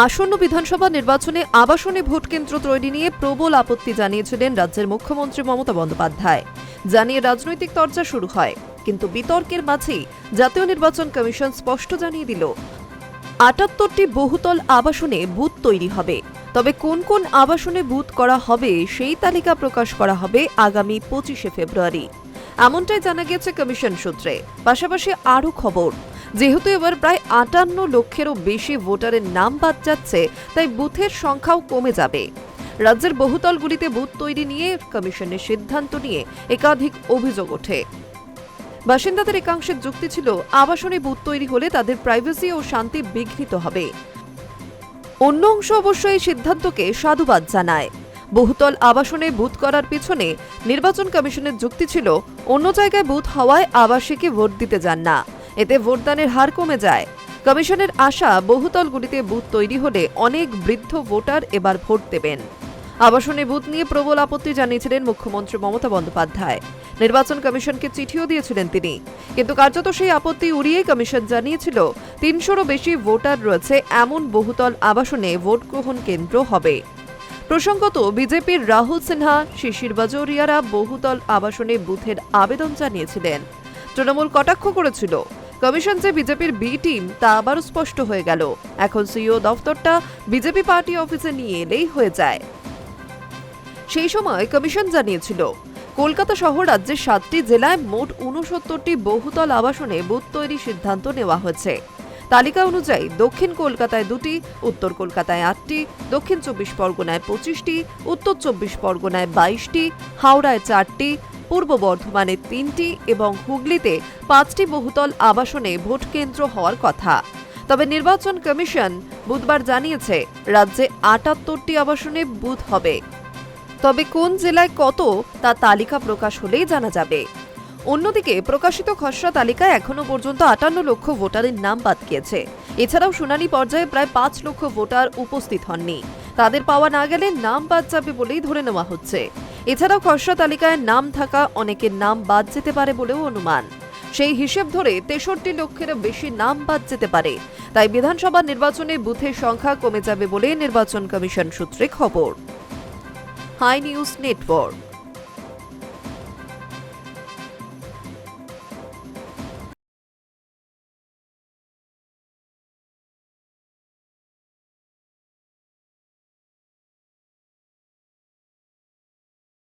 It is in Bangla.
আসন্ন বিধানসভা নির্বাচনে আবাসনে ভোট কেন্দ্র তৈরি নিয়ে প্রবল আপত্তি জানিয়েছিলেন রাজ্যের মুখ্যমন্ত্রী মমতা বন্দ্যোপাধ্যায়। জানিয়ে রাজনৈতিক চর্চা শুরু হয়, কিন্তু বিতর্কের মাঝেই জাতীয় নির্বাচন কমিশন স্পষ্ট জানিয়ে দিল ৭৮টি বহুতল আবাসনে বুথ তৈরি হবে। তবে কোন কোন আবাসনে বুথ করা হবে সেই তালিকা প্রকাশ করা হবে আগামী ২৫শে ফেব্রুয়ারি, এমনটাই জানা গেছে কমিশন সূত্রে। পাশাপাশি আরও খবর, যেহেতু এবার প্রায় ৫৮ লক্ষেরও বেশি ভোটারের নাম বাদ যাচ্ছে, তাই বুথের সংখ্যাও কমে যাবে। রাজ্যের বহুতলগুলিতে বুথ তৈরি নিয়ে কমিশনের সিদ্ধান্ত নিয়ে একাধিক অভিযোগ ওঠে। বাসিন্দাদের একাংশের যুক্তি ছিল, আবাসনে বুথ তৈরি হলে তাদের প্রাইভেসি ও শান্তি বিঘ্নিত হবে। অন্য অংশ অবশ্য এই সিদ্ধান্তকে সাধুবাদ জানায়। বহুতল আবাসনে বুথ করার পিছনে নির্বাচন কমিশনের যুক্তি ছিল, অন্য জায়গায় বুথ হওয়ায় আবাসিকে ভোট দিতে যান না, এতে ভোটদানের হার কমে যায়। কমিশনের আশা, বহুতলগুলিতে বুথ তৈরি হলে অনেক বৃদ্ধ ভোটার এবার ভোট দেবেন। আবাসনে বুথ নিয়ে প্রবল আপত্তি জানিয়েছিলেন মুখ্যমন্ত্রী মমতা বন্দ্যোপাধ্যায়। নির্বাচন কমিশনকে চিঠিও দিয়েছিলেন তিনি, কিন্তু কার্যত সেই আপত্তি উড়িয়ে কমিশন জানিয়েছিল ৩০০রও বেশি ভোটার রয়েছে এমন বহুতল আবাসনে ভোট গ্রহণ কেন্দ্র হবে। প্রসঙ্গত, বিজেপির রাহুল সিনহা, শিশির বাজোরিয়ারা বহুতল আবাসনে বুথের আবেদন জানিয়েছিলেন। তৃণমূল কটাক্ষ করেছিল, কমিশন যে বিজেপির বি টিম তা আবারও স্পষ্ট হয়ে গেল। এখন সিইও দফতরটা বিজেপি পার্টি অফিসে নিয়ে এলেই হয়ে যায়। সেই সময় কমিশন জানিয়েছিল, কলকাতা সহ রাজ্যের ৭টি জেলায় মোট ৬৯টি বহুতল আবাসনে বুথ তৈরির সিদ্ধান্ত নেওয়া হয়েছে। তালিকা অনুযায়ী দক্ষিণ কলকাতায় ২টি, উত্তর কলকাতায় ৮টি, দক্ষিণ ২৪ পরগনায় ২৫টি, উত্তর ২৪ পরগনায় ২২টি, হাওড়ায় ৪টি, পূর্ব বর্ধমানে ৩টি এবং হুগলিতে ৫টি বহুতল আবাসনে ভোট কেন্দ্র হওয়ার কথা। তবে নির্বাচন কমিশন বুধবার জানিয়েছে, রাজ্যে ৭৮টি আবাসনে বুথ হবে। তবে কোন জেলায় কত তা তালিকা প্রকাশ হলেই জানা যাবে। অন্যদিকে প্রকাশিত খসড়া তালিকায় এখনো পর্যন্ত ৫৮ লক্ষ ভোটারের নাম বাদ গিয়েছে। এছাড়াও শুনানি পর্যায়ে প্রায় ৫ লক্ষ ভোটার উপস্থিত হননি। তাদের পাওয়া না গেলে নাম বাদ যাবে বলেই ধরে নেওয়া হচ্ছে। এছাড়াও খসড়া তালিকায় নাম থাকা অনেকের নাম বাদ যেতে পারে বলেও অনুমান। সেই হিসেব ধরে ৬৩ লক্ষেরও বেশি নাম বাদ যেতে পারে। তাই বিধানসভা নির্বাচনে বুথের সংখ্যা কমে যাবে বলে নির্বাচন কমিশন সূত্রে খবর। High News network.